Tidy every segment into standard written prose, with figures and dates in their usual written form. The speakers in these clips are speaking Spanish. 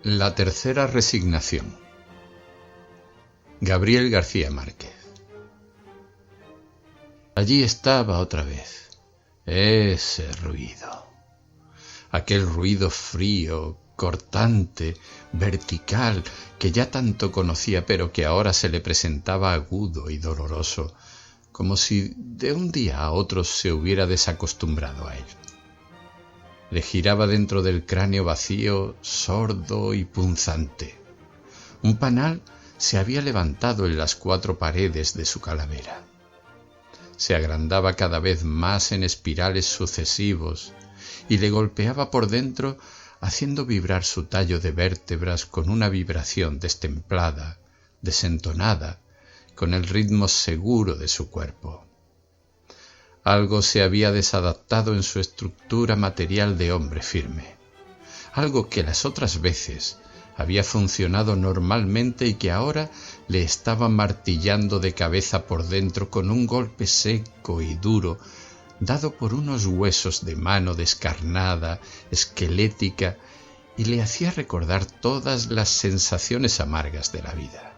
La tercera resignación. Gabriel García Márquez. Allí estaba otra vez, ese ruido. Aquel ruido frío, cortante, vertical, que ya tanto conocía, pero que ahora se le presentaba agudo y doloroso, como si de un día a otro se hubiera desacostumbrado a él. Le giraba dentro del cráneo vacío, sordo y punzante. Un panal se había levantado en las 4 paredes de su calavera. Se agrandaba cada vez más en espirales sucesivos y le golpeaba por dentro, haciendo vibrar su tallo de vértebras con una vibración destemplada, desentonada, con el ritmo seguro de su cuerpo. Algo se había desadaptado en su estructura material de hombre firme, algo que las otras veces había funcionado normalmente y que ahora le estaba martillando de cabeza por dentro con un golpe seco y duro, dado por unos huesos de mano descarnada, esquelética, y le hacía recordar todas las sensaciones amargas de la vida.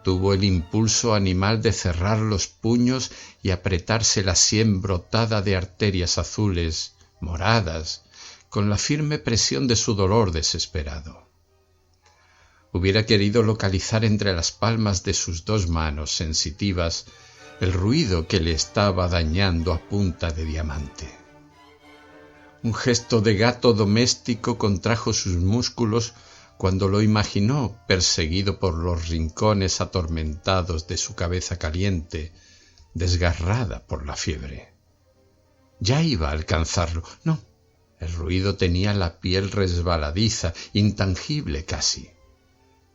Tuvo el impulso animal de cerrar los puños y apretarse la sien brotada de arterias azules, moradas, con la firme presión de su dolor desesperado. Hubiera querido localizar entre las palmas de sus 2 manos sensitivas el ruido que le estaba dañando a punta de diamante. Un gesto de gato doméstico contrajo sus músculos cuando lo imaginó perseguido por los rincones atormentados de su cabeza caliente, desgarrada por la fiebre. Ya iba a alcanzarlo. No, el ruido tenía la piel resbaladiza, intangible casi.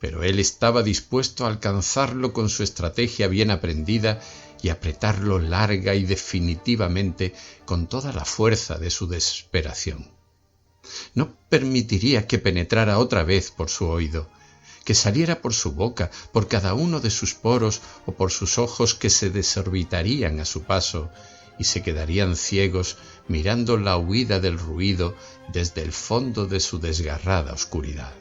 Pero él estaba dispuesto a alcanzarlo con su estrategia bien aprendida y apretarlo larga y definitivamente con toda la fuerza de su desesperación. No permitiría que penetrara otra vez por su oído, que saliera por su boca, por cada uno de sus poros o por sus ojos que se desorbitarían a su paso y se quedarían ciegos mirando la huida del ruido desde el fondo de su desgarrada oscuridad.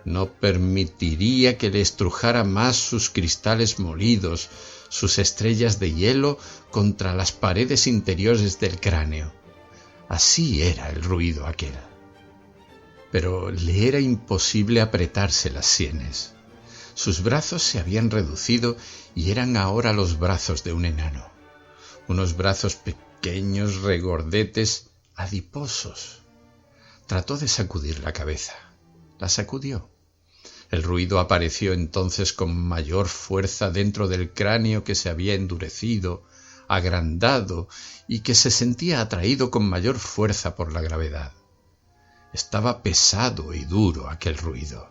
No permitiría que le estrujara más sus cristales molidos, sus estrellas de hielo contra las paredes interiores del cráneo. Así era el ruido aquel. Pero le era imposible apretarse las sienes. Sus brazos se habían reducido y eran ahora los brazos de un enano. Unos brazos pequeños, regordetes, adiposos. Trató de sacudir la cabeza. La sacudió. El ruido apareció entonces con mayor fuerza dentro del cráneo que se había endurecido, agrandado y que se sentía atraído con mayor fuerza por la gravedad. Estaba pesado y duro aquel ruido,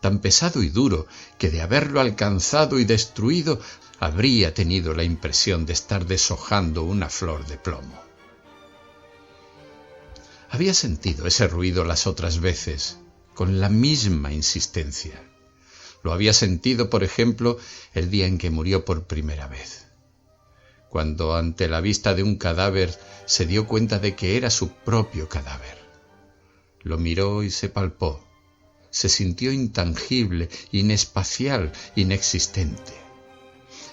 tan pesado y duro que de haberlo alcanzado y destruido habría tenido la impresión de estar deshojando una flor de plomo. Había sentido ese ruido las otras veces, con la misma insistencia. Lo había sentido, por ejemplo, el día en que murió por primera vez, cuando ante la vista de un cadáver se dio cuenta de que era su propio cadáver. Lo miró y se palpó. Se sintió intangible, inespacial, inexistente.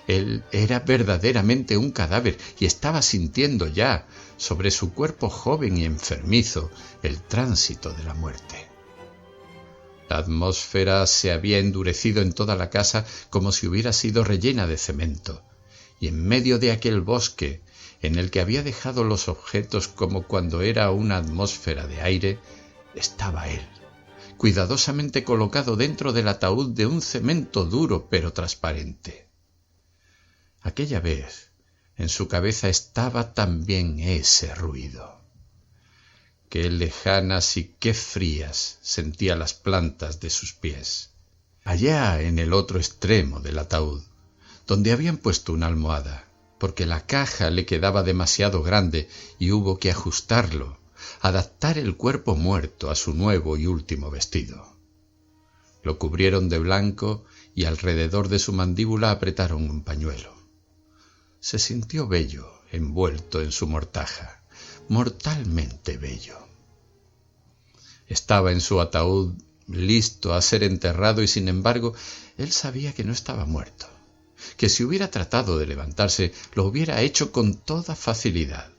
Él era verdaderamente un cadáver y estaba sintiendo ya, sobre su cuerpo joven y enfermizo, el tránsito de la muerte. La atmósfera se había endurecido en toda la casa como si hubiera sido rellena de cemento, y en medio de aquel bosque, en el que había dejado los objetos como cuando era una atmósfera de aire, estaba él, cuidadosamente colocado dentro del ataúd de un cemento duro pero transparente. Aquella vez, en su cabeza estaba también ese ruido. Qué lejanas y qué frías sentía las plantas de sus pies. Allá en el otro extremo del ataúd, donde habían puesto una almohada, porque la caja le quedaba demasiado grande y hubo que ajustarlo, adaptar el cuerpo muerto a su nuevo y último vestido. Lo cubrieron de blanco y alrededor de su mandíbula apretaron un pañuelo. Se sintió bello, envuelto en su mortaja, mortalmente bello. Estaba en su ataúd listo a ser enterrado y sin embargo él sabía que no estaba muerto, que si hubiera tratado de levantarse lo hubiera hecho con toda facilidad,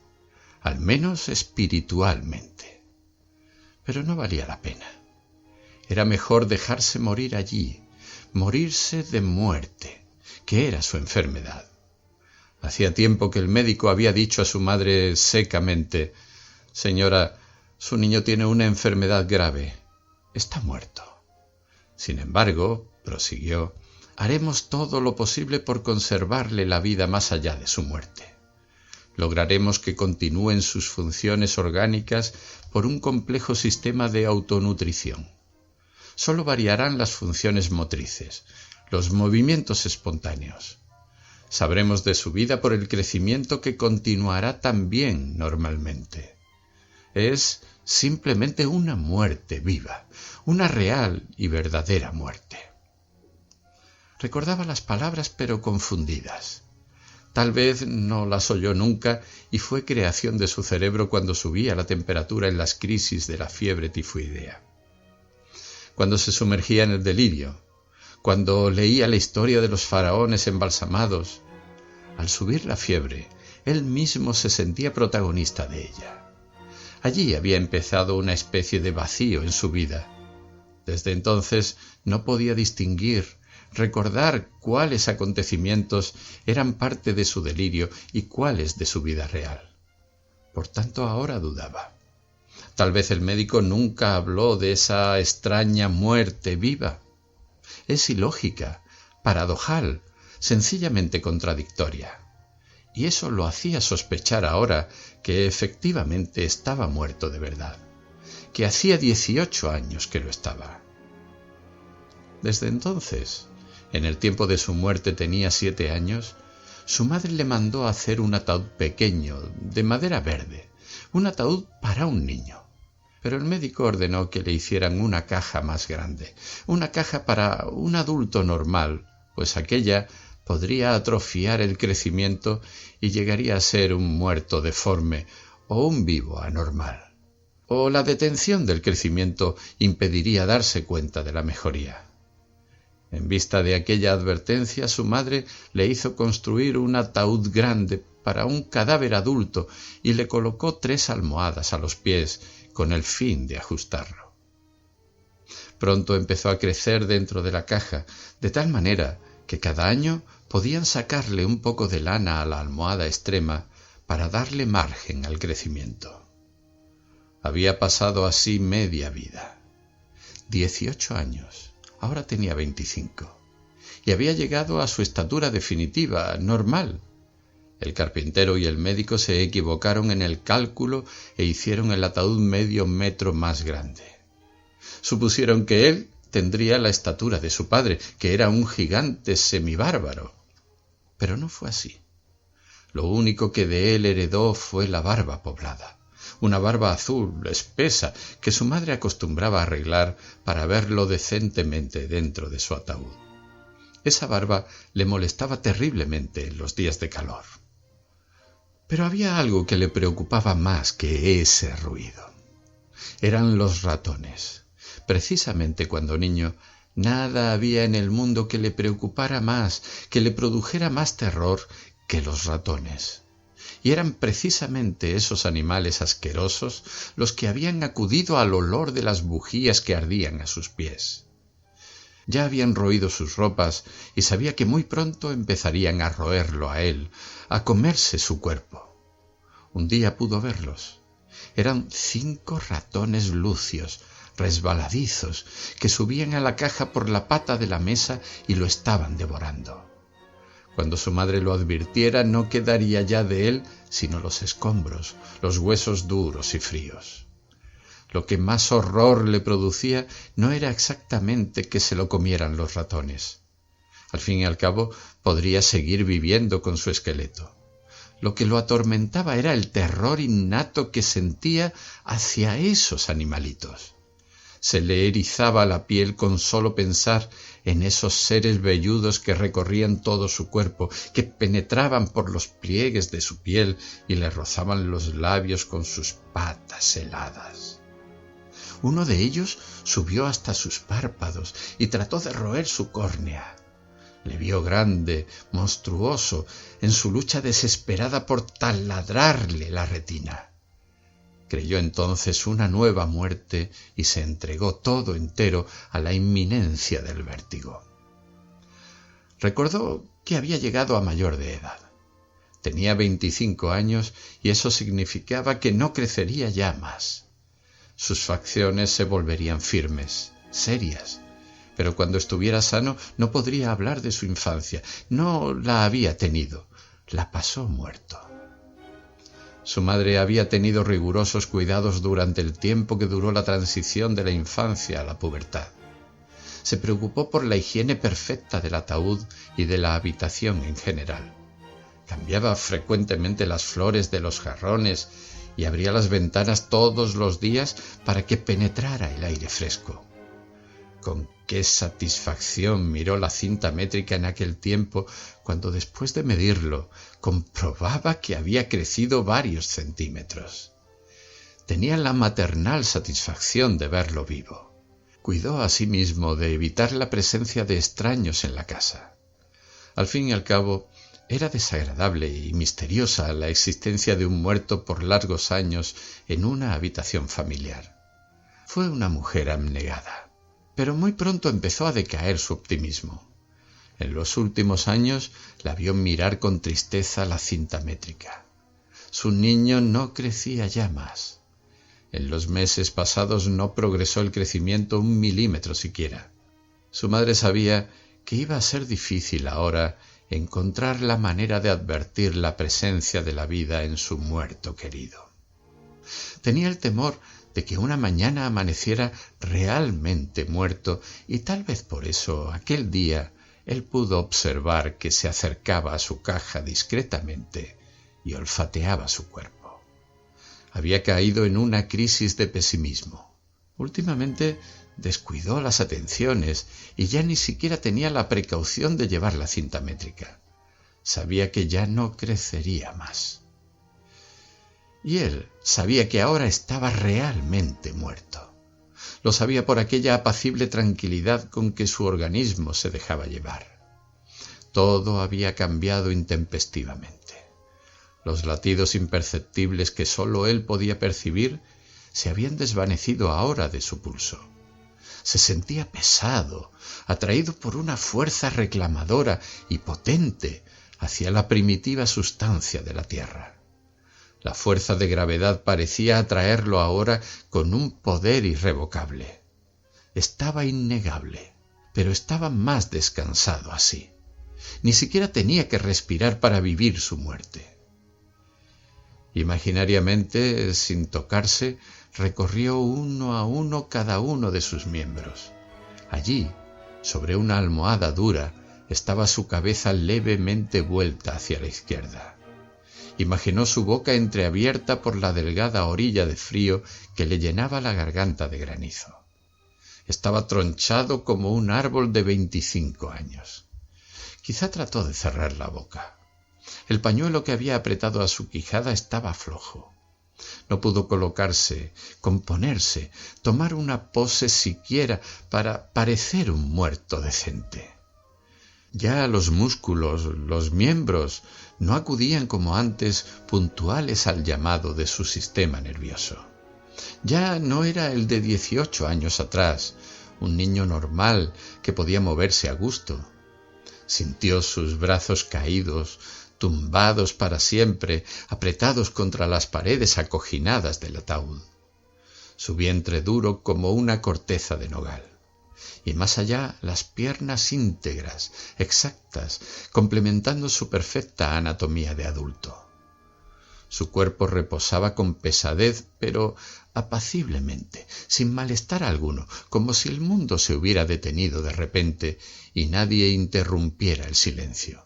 al menos espiritualmente. Pero no valía la pena. Era mejor dejarse morir allí, morirse de muerte, que era su enfermedad. Hacía tiempo que el médico había dicho a su madre secamente: «Señora, su niño tiene una enfermedad grave. Está muerto». Sin embargo, prosiguió, haremos todo lo posible por conservarle la vida más allá de su muerte. Lograremos que continúen sus funciones orgánicas por un complejo sistema de autonutrición. Solo variarán las funciones motrices, los movimientos espontáneos. Sabremos de su vida por el crecimiento que continuará también normalmente. Es simplemente una muerte viva, una real y verdadera muerte. Recordaba las palabras pero confundidas. Tal vez no las oyó nunca y fue creación de su cerebro cuando subía la temperatura en las crisis de la fiebre tifoidea. Cuando se sumergía en el delirio, cuando leía la historia de los faraones embalsamados, al subir la fiebre, él mismo se sentía protagonista de ella. Allí había empezado una especie de vacío en su vida. Desde entonces no podía distinguir, recordar cuáles acontecimientos eran parte de su delirio y cuáles de su vida real. Por tanto, ahora dudaba. Tal vez el médico nunca habló de esa extraña muerte viva. Es ilógica, paradojal, sencillamente contradictoria. Y eso lo hacía sospechar ahora que efectivamente estaba muerto de verdad, que hacía 18 años que lo estaba. Desde entonces, en el tiempo de su muerte tenía 7 años, su madre le mandó a hacer un ataúd pequeño, de madera verde, un ataúd para un niño. Pero el médico ordenó que le hicieran una caja más grande, una caja para un adulto normal, pues aquella podría atrofiar el crecimiento y llegaría a ser un muerto deforme o un vivo anormal. O la detención del crecimiento impediría darse cuenta de la mejoría. En vista de aquella advertencia, su madre le hizo construir un ataúd grande para un cadáver adulto y le colocó 3 almohadas a los pies con el fin de ajustarlo. Pronto empezó a crecer dentro de la caja, de tal manera que cada año podían sacarle un poco de lana a la almohada extrema para darle margen al crecimiento. Había pasado así media vida. 18 años, ahora tenía 25, y había llegado a su estatura definitiva, normal. El carpintero y el médico se equivocaron en el cálculo e hicieron el ataúd medio metro más grande. Supusieron que él tendría la estatura de su padre, que era un gigante semibárbaro. Pero no fue así. Lo único que de él heredó fue la barba poblada, una barba azul, espesa, que su madre acostumbraba a arreglar para verlo decentemente dentro de su ataúd. Esa barba le molestaba terriblemente en los días de calor. Pero había algo que le preocupaba más que ese ruido. Eran los ratones. Precisamente cuando niño, nada había en el mundo que le preocupara más, que le produjera más terror que los ratones. Y eran precisamente esos animales asquerosos los que habían acudido al olor de las bujías que ardían a sus pies. Ya habían roído sus ropas y sabía que muy pronto empezarían a roerlo a él, a comerse su cuerpo. Un día pudo verlos. Eran 5 ratones lucios, resbaladizos, que subían a la caja por la pata de la mesa y lo estaban devorando. Cuando su madre lo advirtiera, no quedaría ya de él sino los escombros, los huesos duros y fríos. Lo que más horror le producía no era exactamente que se lo comieran los ratones. Al fin y al cabo, podría seguir viviendo con su esqueleto. Lo que lo atormentaba era el terror innato que sentía hacia esos animalitos. Se le erizaba la piel con solo pensar en esos seres velludos que recorrían todo su cuerpo, que penetraban por los pliegues de su piel y le rozaban los labios con sus patas heladas. Uno de ellos subió hasta sus párpados y trató de roer su córnea. Le vio grande, monstruoso, en su lucha desesperada por taladrarle la retina. Creyó entonces una nueva muerte y se entregó todo entero a la inminencia del vértigo. Recordó que había llegado a mayor de edad. Tenía 25 años y eso significaba que no crecería ya más. Sus facciones se volverían firmes, serias, pero cuando estuviera sano no podría hablar de su infancia. No la había tenido, la pasó muerto. Su madre había tenido rigurosos cuidados durante el tiempo que duró la transición de la infancia a la pubertad. Se preocupó por la higiene perfecta del ataúd y de la habitación en general. Cambiaba frecuentemente las flores de los jarrones y abría las ventanas todos los días para que penetrara el aire fresco. Con qué satisfacción miró la cinta métrica en aquel tiempo, cuando después de medirlo comprobaba que había crecido varios centímetros. Tenía la maternal satisfacción de verlo vivo. Cuidó asimismo de evitar la presencia de extraños en la casa. Al fin y al cabo, era desagradable y misteriosa la existencia de un muerto por largos años en una habitación familiar. Fue una mujer abnegada, pero muy pronto empezó a decaer su optimismo. En los últimos años la vio mirar con tristeza la cinta métrica. Su niño no crecía ya más. En los meses pasados no progresó el crecimiento 1 milímetro siquiera. Su madre sabía que iba a ser difícil ahora encontrar la manera de advertir la presencia de la vida en su muerto querido. Tenía el temor de que una mañana amaneciera realmente muerto y tal vez por eso aquel día él pudo observar que se acercaba a su caja discretamente y olfateaba su cuerpo. Había caído en una crisis de pesimismo. Últimamente descuidó las atenciones y ya ni siquiera tenía la precaución de llevar la cinta métrica. Sabía que ya no crecería más. Y él sabía que ahora estaba realmente muerto. Lo sabía por aquella apacible tranquilidad con que su organismo se dejaba llevar. Todo había cambiado intempestivamente. Los latidos imperceptibles que sólo él podía percibir se habían desvanecido ahora de su pulso. Se sentía pesado, atraído por una fuerza reclamadora y potente hacia la primitiva sustancia de la tierra. La fuerza de gravedad parecía atraerlo ahora con un poder irrevocable. Estaba innegable, pero estaba más descansado así. Ni siquiera tenía que respirar para vivir su muerte. Imaginariamente, sin tocarse, recorrió uno a uno cada uno de sus miembros. Allí, sobre una almohada dura, estaba su cabeza levemente vuelta hacia la izquierda. Imaginó su boca entreabierta por la delgada orilla de frío que le llenaba la garganta de granizo. Estaba tronchado como un árbol de 25 años. Quizá trató de cerrar la boca. El pañuelo que había apretado a su quijada estaba flojo. No pudo colocarse, componerse, tomar una pose siquiera para parecer un muerto decente. Ya los músculos, los miembros, no acudían como antes puntuales al llamado de su sistema nervioso. Ya no era el de 18 años atrás, un niño normal que podía moverse a gusto. Sintió sus brazos caídos, tumbados para siempre, apretados contra las paredes acojinadas del ataúd. Su vientre duro como una corteza de nogal. Y más allá las piernas íntegras, exactas, complementando su perfecta anatomía de adulto. Su cuerpo reposaba con pesadez, pero apaciblemente, sin malestar alguno, como si el mundo se hubiera detenido de repente y nadie interrumpiera el silencio,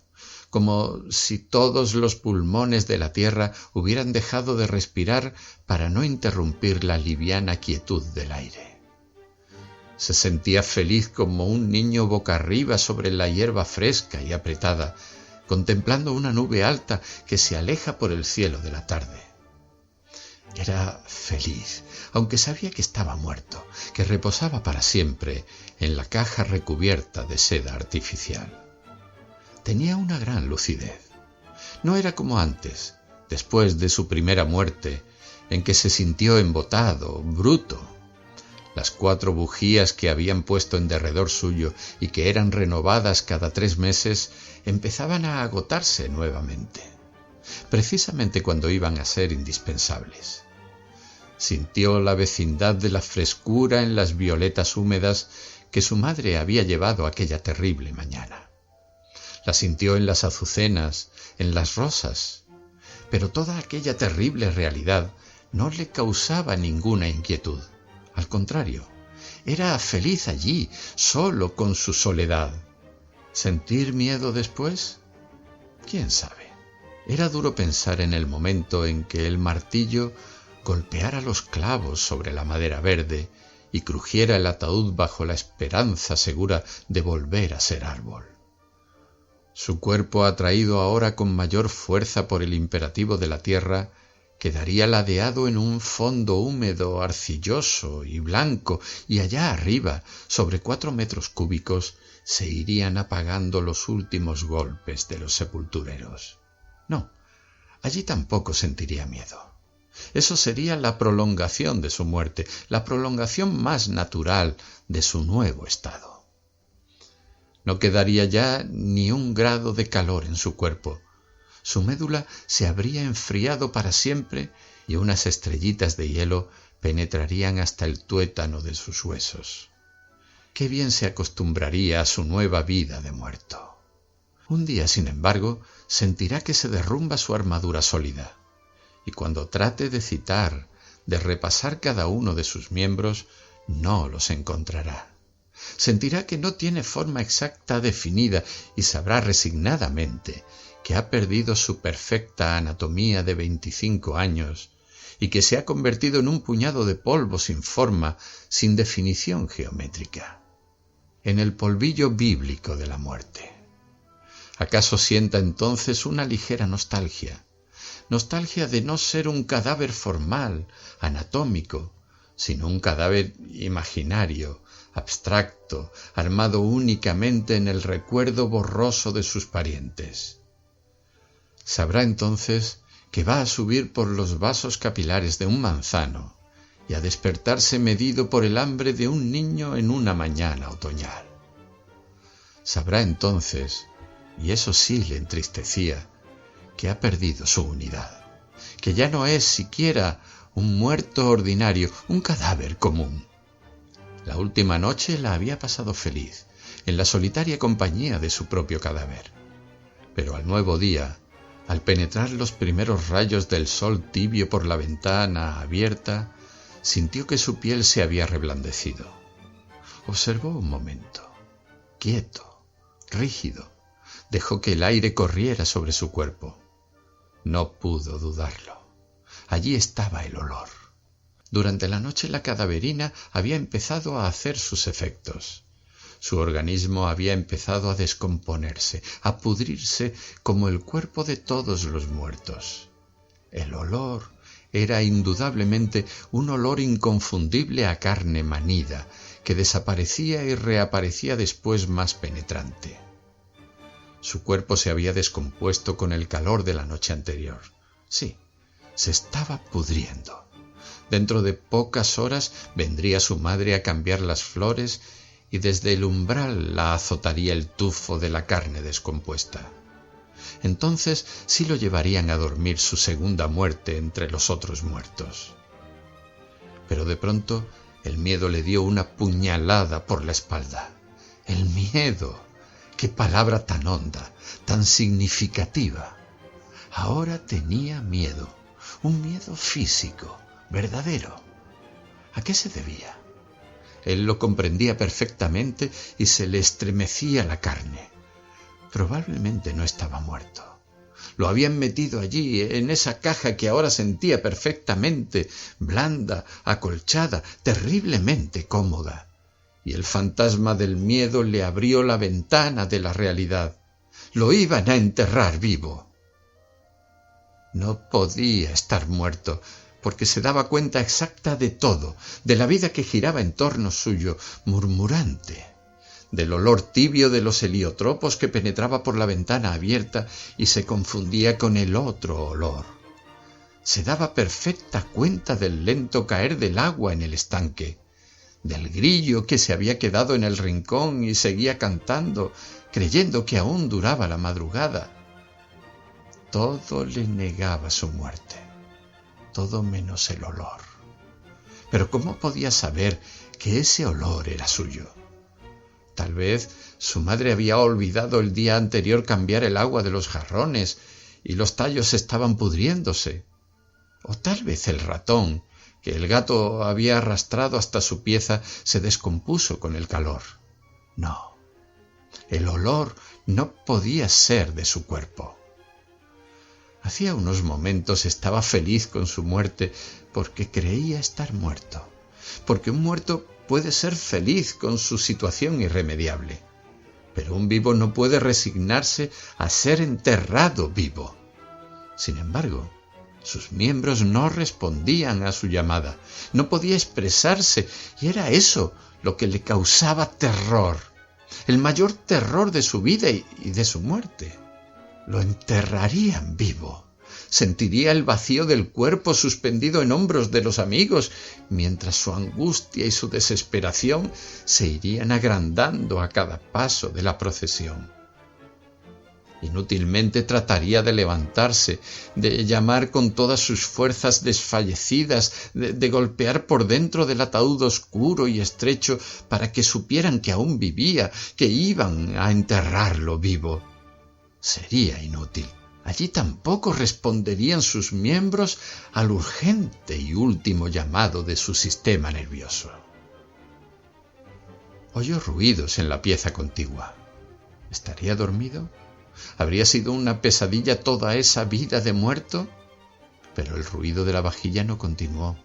como si todos los pulmones de la tierra hubieran dejado de respirar para no interrumpir la liviana quietud del aire. Se sentía feliz como un niño boca arriba sobre la hierba fresca y apretada, contemplando una nube alta que se aleja por el cielo de la tarde. Era feliz, aunque sabía que estaba muerto, que reposaba para siempre en la caja recubierta de seda artificial. Tenía una gran lucidez. No era como antes, después de su primera muerte, en que se sintió embotado, bruto. Las 4 bujías que habían puesto en derredor suyo y que eran renovadas cada 3 meses empezaban a agotarse nuevamente, precisamente cuando iban a ser indispensables. Sintió la vecindad de la frescura en las violetas húmedas que su madre había llevado aquella terrible mañana. La sintió en las azucenas, en las rosas, pero toda aquella terrible realidad no le causaba ninguna inquietud. Al contrario, era feliz allí, solo con su soledad. ¿Sentir miedo después? ¿Quién sabe? Era duro pensar en el momento en que el martillo golpeara los clavos sobre la madera verde y crujiera el ataúd bajo la esperanza segura de volver a ser árbol. Su cuerpo, atraído ahora con mayor fuerza por el imperativo de la tierra, quedaría ladeado en un fondo húmedo, arcilloso y blanco, y allá arriba, sobre 4 metros cúbicos, se irían apagando los últimos golpes de los sepultureros. No, allí tampoco sentiría miedo. Eso sería la prolongación de su muerte, la prolongación más natural de su nuevo estado. No quedaría ya ni un grado de calor en su cuerpo. Su médula se habría enfriado para siempre y unas estrellitas de hielo penetrarían hasta el tuétano de sus huesos. Qué bien se acostumbraría a su nueva vida de muerto. Un día, sin embargo, sentirá que se derrumba su armadura sólida, y cuando trate de citar, de repasar cada uno de sus miembros, no los encontrará. Sentirá que no tiene forma exacta definida y sabrá resignadamente que ha perdido su perfecta anatomía de 25 años y que se ha convertido en un puñado de polvo sin forma, sin definición geométrica, en el polvillo bíblico de la muerte. ¿Acaso sienta entonces una ligera nostalgia de no ser un cadáver formal, anatómico, sino un cadáver imaginario, abstracto, armado únicamente en el recuerdo borroso de sus parientes? Sabrá entonces que va a subir por los vasos capilares de un manzano y a despertarse medido por el hambre de un niño en una mañana otoñal. Sabrá entonces, y eso sí le entristecía, que ha perdido su unidad, que ya no es siquiera un muerto ordinario, un cadáver común. La última noche la había pasado feliz, en la solitaria compañía de su propio cadáver. Pero al nuevo día, al penetrar los primeros rayos del sol tibio por la ventana abierta, sintió que su piel se había reblandecido. Observó un momento, quieto, rígido, dejó que el aire corriera sobre su cuerpo. No pudo dudarlo. Allí estaba el olor. Durante la noche la cadaverina había empezado a hacer sus efectos. Su organismo había empezado a descomponerse, a pudrirse como el cuerpo de todos los muertos. El olor era indudablemente un olor inconfundible a carne manida, que desaparecía y reaparecía después más penetrante. Su cuerpo se había descompuesto con el calor de la noche anterior. Sí, se estaba pudriendo. Dentro de pocas horas vendría su madre a cambiar las flores y desde el umbral la azotaría el tufo de la carne descompuesta. Entonces sí lo llevarían a dormir su segunda muerte entre los otros muertos. Pero de pronto el miedo le dio una puñalada por la espalda. El miedo. ¡Qué palabra tan honda, tan significativa! Ahora tenía miedo, un miedo físico, verdadero. ¿A qué se debía? Él lo comprendía perfectamente y se le estremecía la carne. Probablemente no estaba muerto. Lo habían metido allí, en esa caja que ahora sentía perfectamente, blanda, acolchada, terriblemente cómoda. Y el fantasma del miedo le abrió la ventana de la realidad. Lo iban a enterrar vivo. No podía estar muerto, porque se daba cuenta exacta de todo, de la vida que giraba en torno suyo, murmurante, del olor tibio de los heliotropos que penetraba por la ventana abierta y se confundía con el otro olor. Se daba perfecta cuenta del lento caer del agua en el estanque, del grillo que se había quedado en el rincón y seguía cantando, creyendo que aún duraba la madrugada. Todo le negaba su muerte, todo menos el olor. Pero ¿cómo podía saber que ese olor era suyo? Tal vez su madre había olvidado el día anterior cambiar el agua de los jarrones y los tallos estaban pudriéndose. O tal vez el ratón, que el gato había arrastrado hasta su pieza, se descompuso con el calor. No, el olor no podía ser de su cuerpo. Hacía unos momentos estaba feliz con su muerte porque creía estar muerto, porque un muerto puede ser feliz con su situación irremediable, pero un vivo no puede resignarse a ser enterrado vivo. Sin embargo, sus miembros no respondían a su llamada, no podía expresarse, y era eso lo que le causaba terror, el mayor terror de su vida y de su muerte. Lo enterrarían vivo. Sentiría el vacío del cuerpo suspendido en hombros de los amigos, mientras su angustia y su desesperación se irían agrandando a cada paso de la procesión. Inútilmente trataría de levantarse, de llamar con todas sus fuerzas desfallecidas, de golpear por dentro del ataúd oscuro y estrecho para que supieran que aún vivía, que iban a enterrarlo vivo. Sería inútil. Allí tampoco responderían sus miembros al urgente y último llamado de su sistema nervioso. Oyó ruidos en la pieza contigua. ¿Estaría dormido? ¿Habría sido una pesadilla toda esa vida de muerto? Pero el ruido de la vajilla no continuó.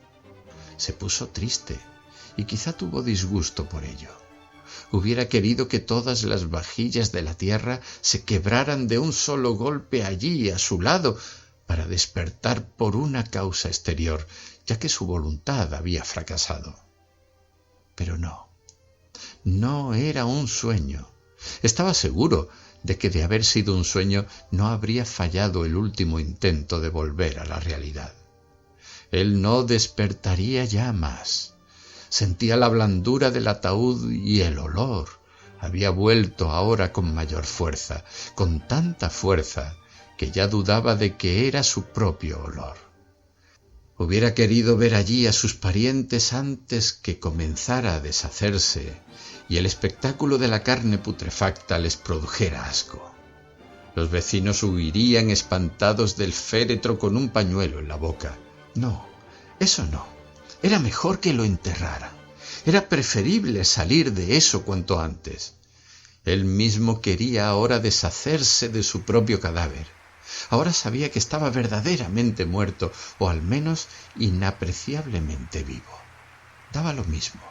Se puso triste y quizá tuvo disgusto por ello. Hubiera querido que todas las vajillas de la tierra se quebraran de un solo golpe allí a su lado para despertar por una causa exterior, ya que su voluntad había fracasado. Pero no era un sueño. Estaba seguro de que de haber sido un sueño no habría fallado el último intento de volver a la realidad. Él no despertaría ya más. Sentía la blandura del ataúd y el olor. Había vuelto ahora con mayor fuerza, con tanta fuerza que ya dudaba de que era su propio olor. Hubiera querido ver allí a sus parientes antes que comenzara a deshacerse y el espectáculo de la carne putrefacta les produjera asco. Los vecinos huirían espantados del féretro con un pañuelo en la boca. No, eso no. Era mejor que lo enterraran. Era preferible salir de eso cuanto antes. Él mismo quería ahora deshacerse de su propio cadáver. Ahora sabía que estaba verdaderamente muerto, o al menos inapreciablemente vivo. Daba lo mismo.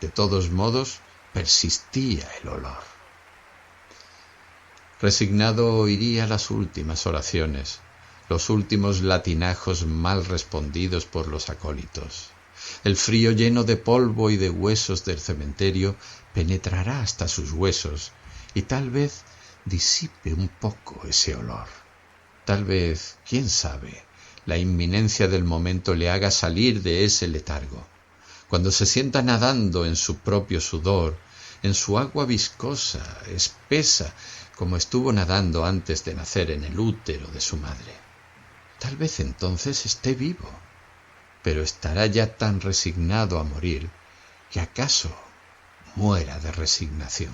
De todos modos, persistía el olor. Resignado oiría las últimas oraciones, los últimos latinajos mal respondidos por los acólitos. El frío lleno de polvo y de huesos del cementerio penetrará hasta sus huesos y tal vez disipe un poco ese olor. Tal vez, quién sabe, la inminencia del momento le haga salir de ese letargo. Cuando se sienta nadando en su propio sudor, en su agua viscosa, espesa, como estuvo nadando antes de nacer en el útero de su madre. Tal vez entonces esté vivo, pero estará ya tan resignado a morir que acaso muera de resignación.